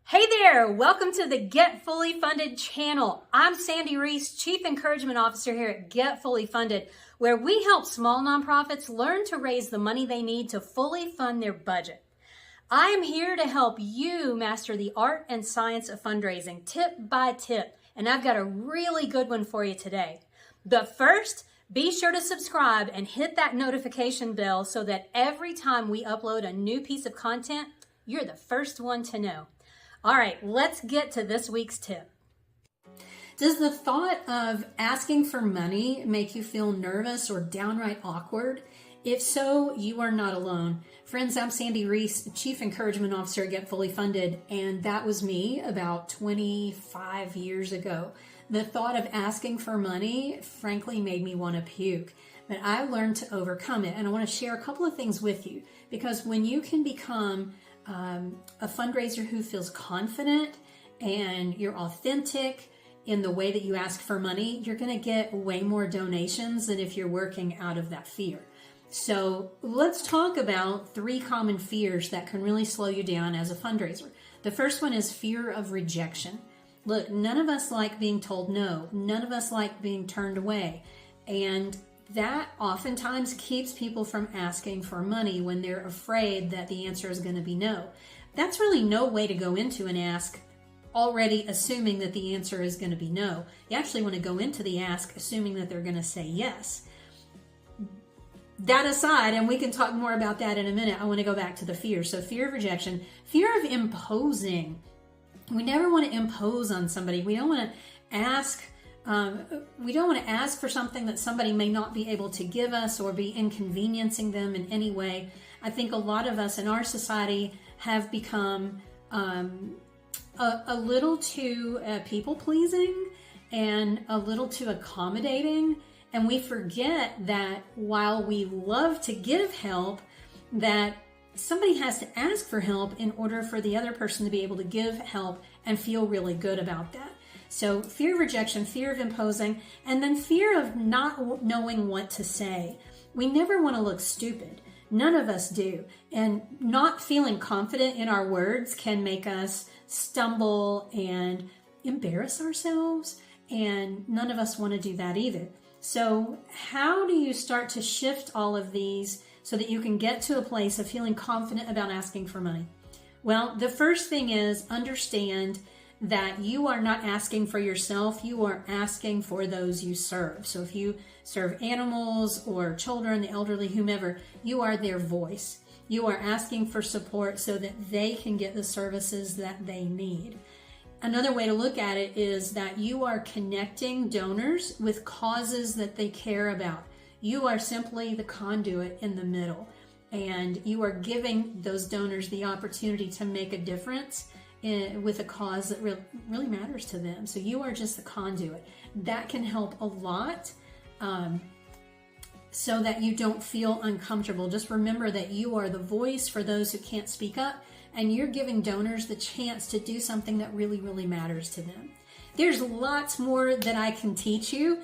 Hey there, welcome to the Get Fully Funded channel. I'm Sandy Reese, Chief Encouragement Officer here at Get Fully Funded, where we help small nonprofits learn to raise the money they need to fully fund their budget. I am here to help you master the art and science of fundraising tip by tip, and I've got a really good one for you today. But first, be sure to subscribe and hit that notification bell so that every time we upload a new piece of content, you're the first one to know. All right, let's get to this week's tip. Does the thought of asking for money make you feel nervous or downright awkward? If so, you are not alone. Friends, I'm Sandy Reese, Chief Encouragement Officer at Get Fully Funded, and that was me about 25 years ago. The thought of asking for money, frankly, made me want to puke. But I learned to overcome it, and I want to share a couple of things with you, because when you can become a fundraiser who feels confident and you're authentic in the way that you ask for money, you're going to get way more donations than if you're working out of that fear. So let's talk about 3 common fears that can really slow you down as a fundraiser. The first one is fear of rejection. Look, none of us like being told no. None of us like being turned away. And that oftentimes keeps people from asking for money when they're afraid that the answer is going to be no. That's really no way to go into an ask already assuming that the answer is going to be no. You actually want to go into the ask assuming that they're going to say yes. That aside, and we can talk more about that in a minute, I want to go back to the fear. So fear of rejection, fear of imposing. We never want to impose on somebody. We don't want to ask for something that somebody may not be able to give us or be inconveniencing them in any way. I think a lot of us in our society have become a little too people-pleasing and a little too accommodating. And we forget that while we love to give help, that somebody has to ask for help in order for the other person to be able to give help and feel really good about that. So fear of rejection, fear of imposing, and then fear of not knowing what to say. We never want to look stupid. None of us do. And not feeling confident in our words can make us stumble and embarrass ourselves. And none of us want to do that either. So how do you start to shift all of these so that you can get to a place of feeling confident about asking for money? Well, the first thing is understand that you are not asking for yourself, you are asking for those you serve. So if you serve animals or children, the elderly, whomever, you are their voice. You are asking for support so that they can get the services that they need. Another way to look at it is that you are connecting donors with causes that they care about. You are simply the conduit in the middle, and you are giving those donors the opportunity to make a difference with a cause that really matters to them. So you are just the conduit. That can help a lot so that you don't feel uncomfortable. Just remember that you are the voice for those who can't speak up, and you're giving donors the chance to do something that really, really matters to them. There's lots more that I can teach you.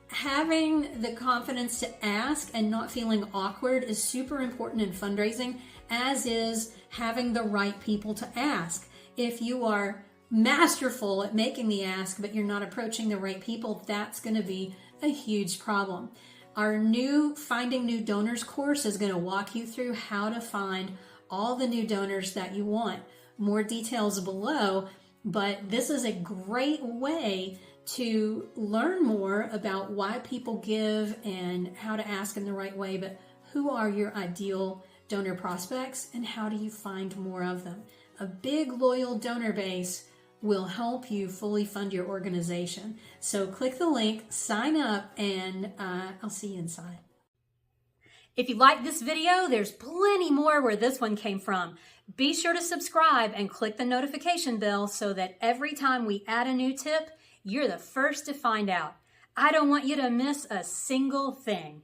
Having the confidence to ask and not feeling awkward is super important in fundraising, as is having the right people to ask. If you are masterful at making the ask, but you're not approaching the right people, that's going to be a huge problem. Our new Finding New Donors course is going to walk you through how to find all the new donors that you want. More details below, but this is a great way to learn more about why people give and how to ask in the right way, but who are your ideal donor prospects and how do you find more of them? A big loyal donor base will help you fully fund your organization. So click the link, sign up, and I'll see you inside. If you like this video, there's plenty more where this one came from. Be sure to subscribe and click the notification bell so that every time we add a new tip, you're the first to find out. I don't want you to miss a single thing.